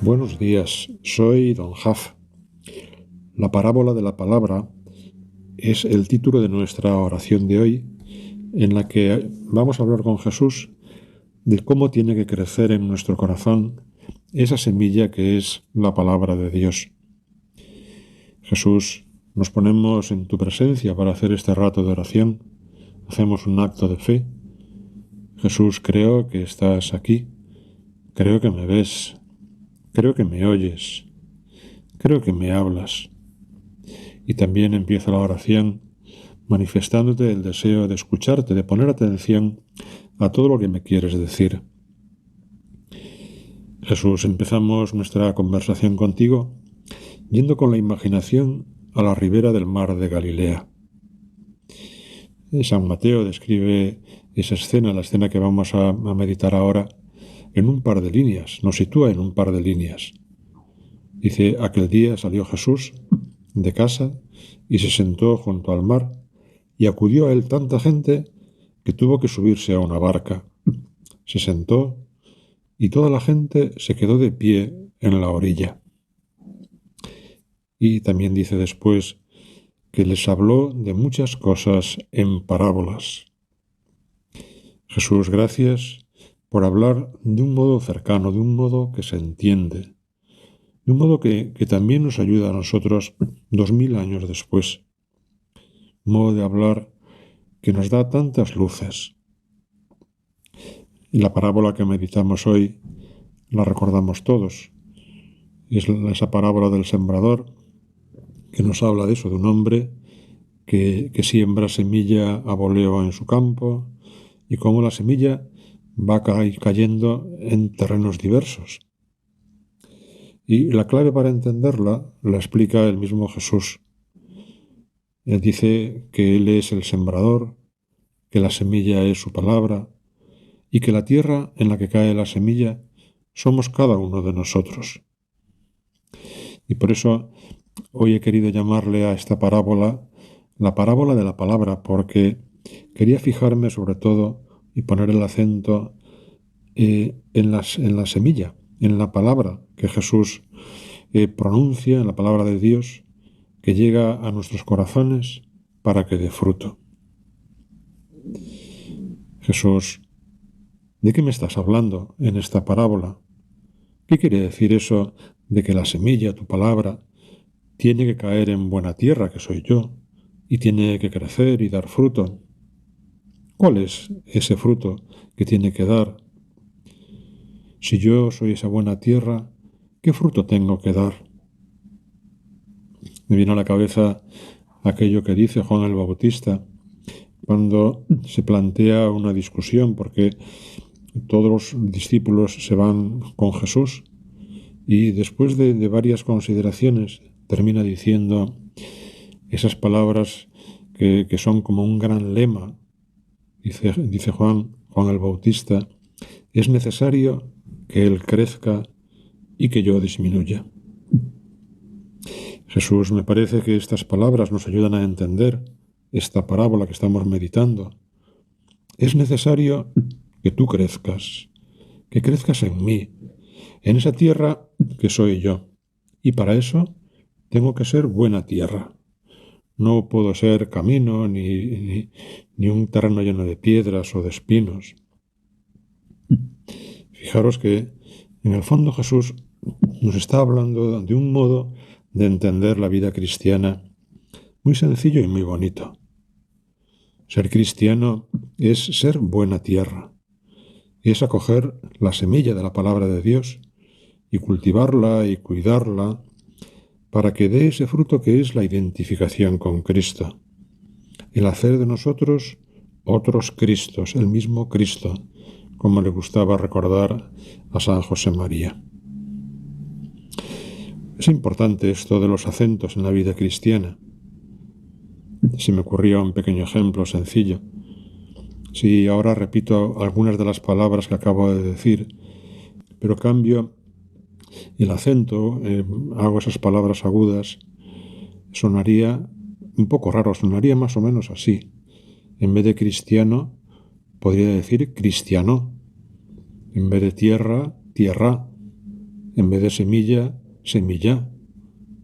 Buenos días, soy Don Jaf. La parábola de la palabra es el título de nuestra oración de hoy, en la que vamos a hablar con Jesús de cómo tiene que crecer en nuestro corazón esa semilla que es la palabra de Dios. Jesús, nos ponemos en tu presencia para hacer este rato de oración. Hacemos un acto de fe. Jesús, creo que estás aquí. Creo que me ves. Creo que me oyes. Creo que me hablas. Y también empieza la oración manifestándote el deseo de escucharte, de poner atención a todo lo que me quieres decir. Jesús, empezamos nuestra conversación contigo yendo con la imaginación a la ribera del mar de Galilea. San Mateo describe esa escena, la escena que vamos a meditar ahora, en un par de líneas, nos sitúa en un par de líneas. Dice, aquel día salió Jesús de casa y se sentó junto al mar, y acudió a él tanta gente que tuvo que subirse a una barca. Se sentó y toda la gente se quedó de pie en la orilla. Y también dice después que les habló de muchas cosas en parábolas. Jesús, gracias por hablar de un modo cercano, de un modo que se entiende, de un modo que también nos ayuda a nosotros 2000 años después. Un modo de hablar que nos da tantas luces. Y la parábola que meditamos hoy la recordamos todos. Es esa parábola del sembrador que nos habla de eso, de un hombre que siembra semilla a voleo en su campo y cómo la semilla va cayendo en terrenos diversos. Y la clave para entenderla la explica el mismo Jesús. Él dice que Él es el sembrador, que la semilla es su palabra y que la tierra en la que cae la semilla somos cada uno de nosotros. Y por eso hoy he querido llamarle a esta parábola la parábola de la palabra, porque quería fijarme sobre todo y poner el acento en la semilla, en la palabra que Jesús pronuncia, en la palabra de Dios, que llega a nuestros corazones para que dé fruto. Jesús, ¿de qué me estás hablando en esta parábola? ¿Qué quiere decir eso de que la semilla, tu palabra, tiene que caer en buena tierra, que soy yo, y tiene que crecer y dar fruto? ¿Cuál es ese fruto que tiene que dar? Si yo soy esa buena tierra, ¿qué fruto tengo que dar? Me viene a la cabeza aquello que dice Juan el Bautista cuando se plantea una discusión porque todos los discípulos se van con Jesús y después de varias consideraciones termina diciendo esas palabras que son como un gran lema. Dice Juan el Bautista, es necesario que Él crezca y que yo disminuya. Jesús, me parece que estas palabras nos ayudan a entender esta parábola que estamos meditando. Es necesario que tú crezcas, que crezcas en mí, en esa tierra que soy yo. Y para eso tengo que ser buena tierra. No puedo ser camino ni un terreno lleno de piedras o de espinos. Fijaros que en el fondo Jesús nos está hablando de un modo de entender la vida cristiana muy sencillo y muy bonito. Ser cristiano es ser buena tierra, es acoger la semilla de la palabra de Dios y cultivarla y cuidarla para que dé ese fruto que es la identificación con Cristo, el hacer de nosotros otros Cristos, el mismo Cristo, como le gustaba recordar a San José María. Es importante esto de los acentos en la vida cristiana. Se me ocurrió un pequeño ejemplo sencillo. Si ahora repito algunas de las palabras que acabo de decir, pero cambio el acento, hago esas palabras agudas, sonaría un poco raro, sonaría más o menos así. En vez de cristiano, podría decir cristiano. En vez de tierra, tierra. En vez de semilla, semilla.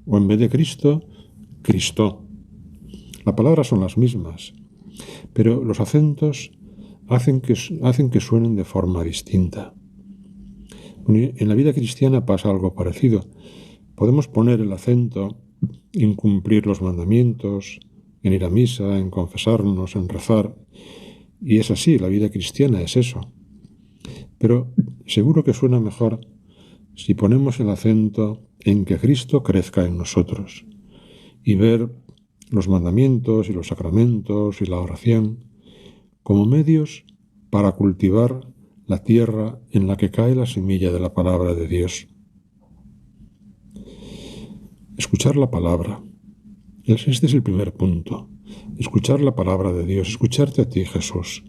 O en vez de Cristo, Cristo. Las palabras son las mismas, pero los acentos hacen que suenen de forma distinta. En la vida cristiana pasa algo parecido. Podemos poner el acento en cumplir los mandamientos, en ir a misa, en confesarnos, en rezar. Y es así, la vida cristiana es eso. Pero seguro que suena mejor si ponemos el acento en que Cristo crezca en nosotros y ver los mandamientos y los sacramentos y la oración como medios para cultivar la tierra en la que cae la semilla de la palabra de Dios. Escuchar la palabra. Este es el primer punto. Escuchar la palabra de Dios, escucharte a ti, Jesús.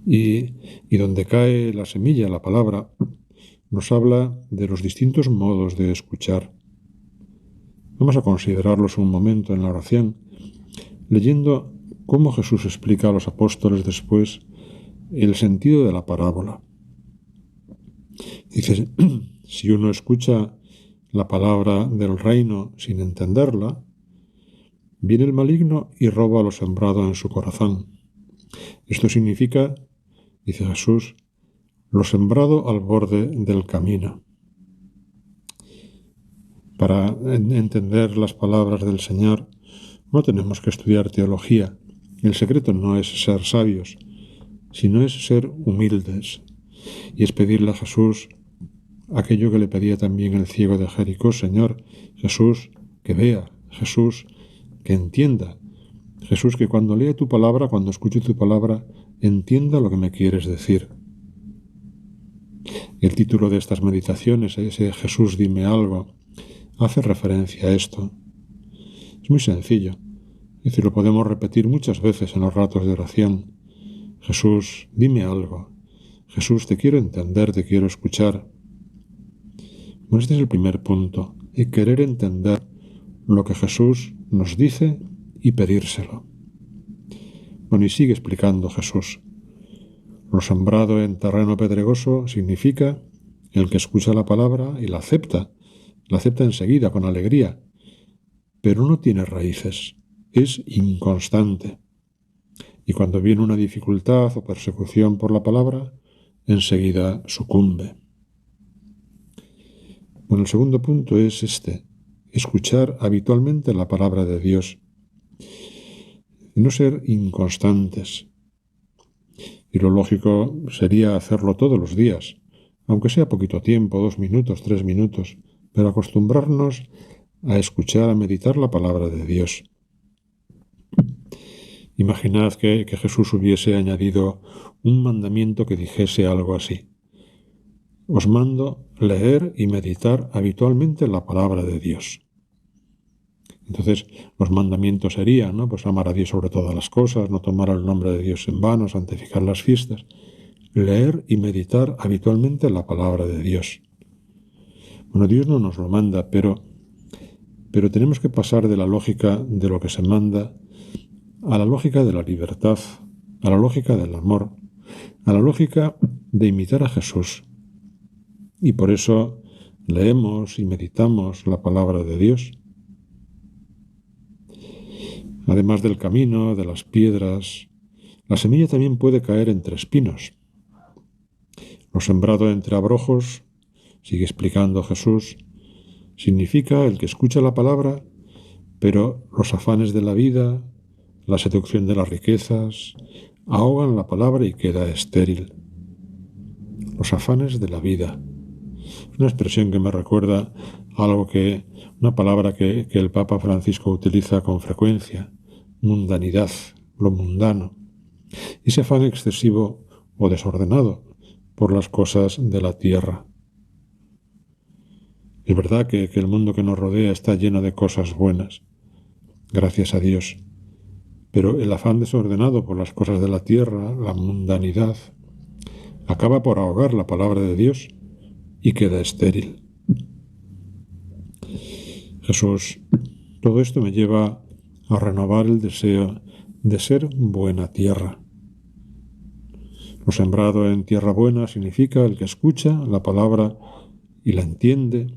Y donde cae la semilla, la palabra, nos habla de los distintos modos de escuchar. Vamos a considerarlos un momento en la oración, leyendo cómo Jesús explica a los apóstoles después el sentido de la parábola. Dice, si uno escucha la palabra del reino sin entenderla, viene el maligno y roba lo sembrado en su corazón. Esto significa, dice Jesús, lo sembrado al borde del camino. Para entender las palabras del Señor no tenemos que estudiar teología. El secreto no es ser sabios, sino es ser humildes. Y es pedirle a Jesús aquello que le pedía también el ciego de Jericó: Señor, Jesús, que vea, Jesús, que entienda, Jesús, que cuando lea tu palabra, cuando escuche tu palabra, entienda lo que me quieres decir. El título de estas meditaciones, ese Jesús, dime algo, hace referencia a esto. Es muy sencillo. Es decir, lo podemos repetir muchas veces en los ratos de oración. Jesús, dime algo. Jesús, te quiero entender, te quiero escuchar. Bueno, este es el primer punto. Y querer entender lo que Jesús nos dice y pedírselo. Bueno, y sigue explicando Jesús. Lo sembrado en terreno pedregoso significa el que escucha la palabra y la acepta enseguida, con alegría, pero no tiene raíces, es inconstante. Y cuando viene una dificultad o persecución por la palabra, enseguida sucumbe. Bueno, el segundo punto es escuchar habitualmente la palabra de Dios, no ser inconstantes. Y lo lógico sería hacerlo todos los días, aunque sea poquito tiempo, 2 minutos, 3 minutos, pero acostumbrarnos a escuchar, a meditar la palabra de Dios. Imaginad que Jesús hubiese añadido un mandamiento que dijese algo así: os mando leer y meditar habitualmente la palabra de Dios. Entonces, los mandamientos serían, ¿no? Pues amar a Dios sobre todas las cosas, no tomar el nombre de Dios en vano, santificar las fiestas, leer y meditar habitualmente la palabra de Dios. Bueno, Dios no nos lo manda, pero tenemos que pasar de la lógica de lo que se manda a la lógica de la libertad, a la lógica del amor, a la lógica de imitar a Jesús. Y por eso leemos y meditamos la palabra de Dios. Además del camino, de las piedras, la semilla también puede caer entre espinos. Lo sembrado entre abrojos, sigue explicando Jesús, significa el que escucha la palabra, pero los afanes de la vida, la seducción de las riquezas, ahogan la palabra y queda estéril. Los afanes de la vida. Es una expresión que me recuerda algo una palabra que el Papa Francisco utiliza con frecuencia: mundanidad, lo mundano. Ese afán excesivo o desordenado por las cosas de la tierra. Es verdad que el mundo que nos rodea está lleno de cosas buenas, gracias a Dios, pero el afán desordenado por las cosas de la tierra, la mundanidad, acaba por ahogar la palabra de Dios y queda estéril. Jesús, todo esto me lleva a renovar el deseo de ser buena tierra. Lo sembrado en tierra buena significa el que escucha la palabra y la entiende,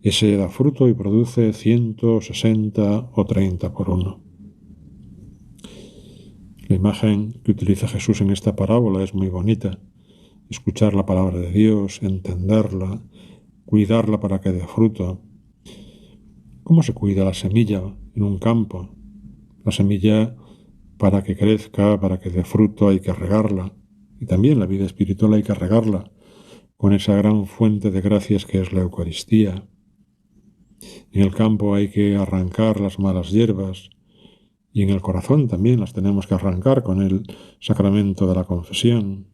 ese da fruto y produce 160 o 30 por uno. La imagen que utiliza Jesús en esta parábola es muy bonita. Escuchar la palabra de Dios, entenderla, cuidarla para que dé fruto. ¿Cómo se cuida la semilla en un campo? La semilla, para que crezca, para que dé fruto, hay que regarla. Y también la vida espiritual hay que regarla con esa gran fuente de gracias que es la Eucaristía. En el campo hay que arrancar las malas hierbas y en el corazón también las tenemos que arrancar con el sacramento de la confesión.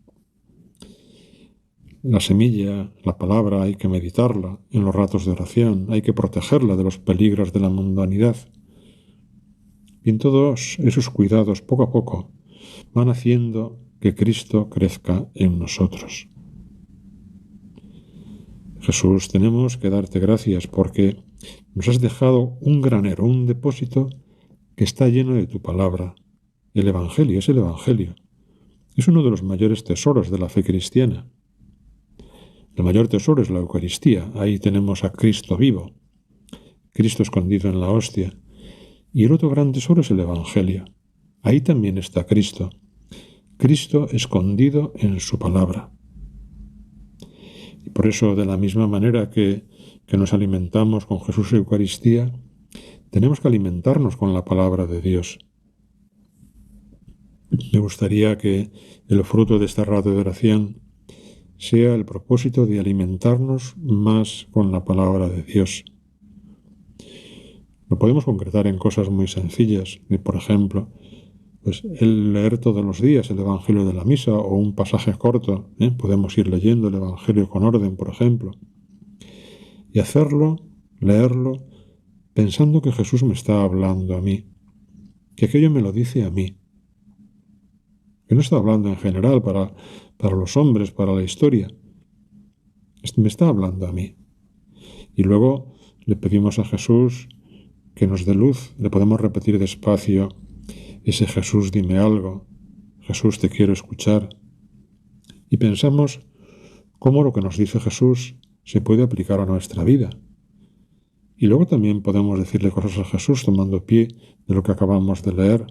La semilla, la palabra, hay que meditarla en los ratos de oración, hay que protegerla de los peligros de la mundanidad. Y en todos esos cuidados, poco a poco, van haciendo que Cristo crezca en nosotros. Jesús, tenemos que darte gracias porque nos has dejado un granero, un depósito que está lleno de tu palabra. El Evangelio es el Evangelio. Es uno de los mayores tesoros de la fe cristiana. El mayor tesoro es la Eucaristía. Ahí tenemos a Cristo vivo, Cristo escondido en la hostia. Y el otro gran tesoro es el Evangelio. Ahí también está Cristo, Cristo escondido en su palabra. Y por eso, de la misma manera que nos alimentamos con Jesús y Eucaristía, tenemos que alimentarnos con la palabra de Dios. Me gustaría que el fruto de esta radio de oración sea el propósito de alimentarnos más con la palabra de Dios. Lo podemos concretar en cosas muy sencillas, por ejemplo, pues el leer todos los días el Evangelio de la Misa o un pasaje corto, podemos ir leyendo el Evangelio con orden, por ejemplo, y hacerlo, leerlo, pensando que Jesús me está hablando a mí, que aquello me lo dice a mí, que no está hablando en general para los hombres, para la historia, me está hablando a mí. Y luego le pedimos a Jesús que nos dé luz, le podemos repetir despacio ese Jesús, dime algo, Jesús, te quiero escuchar. Y pensamos cómo lo que nos dice Jesús se puede aplicar a nuestra vida. Y luego también podemos decirle cosas a Jesús tomando pie de lo que acabamos de leer.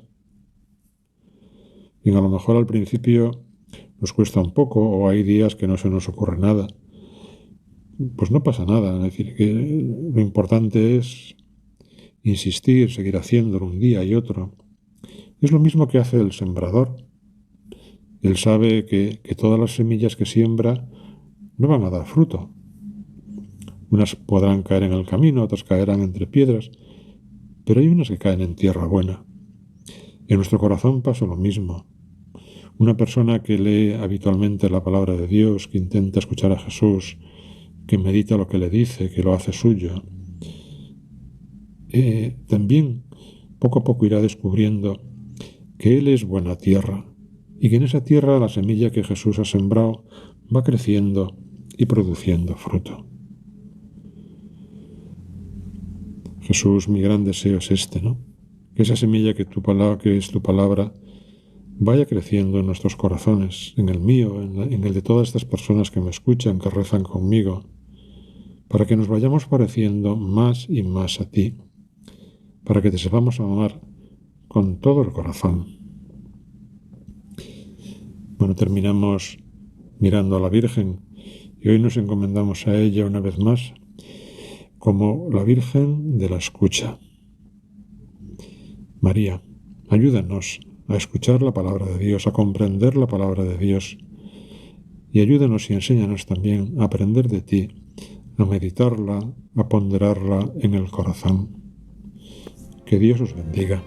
Y a lo mejor al principio nos cuesta un poco o hay días que no se nos ocurre nada. Pues no pasa nada, es decir, que lo importante es insistir, seguir haciéndolo un día y otro. Es lo mismo que hace el sembrador. Él sabe que todas las semillas que siembra no van a dar fruto. Unas podrán caer en el camino, otras caerán entre piedras, pero hay unas que caen en tierra buena. En nuestro corazón pasa lo mismo. Una persona que lee habitualmente la palabra de Dios, que intenta escuchar a Jesús, que medita lo que le dice, que lo hace suyo, también poco a poco irá descubriendo que Él es buena tierra y que en esa tierra la semilla que Jesús ha sembrado va creciendo y produciendo fruto. Jesús, mi gran deseo es este, ¿no? Que esa semilla que es tu palabra, vaya creciendo en nuestros corazones, en el mío, en el de todas estas personas que me escuchan, que rezan conmigo, para que nos vayamos pareciendo más y más a ti, para que te sepamos amar con todo el corazón. Bueno, terminamos mirando a la Virgen y hoy nos encomendamos a ella una vez más como la Virgen de la escucha. María, ayúdanos a escuchar la palabra de Dios, a comprender la palabra de Dios y ayúdanos y enséñanos también a aprender de ti, a meditarla, a ponderarla en el corazón. Que Dios os bendiga.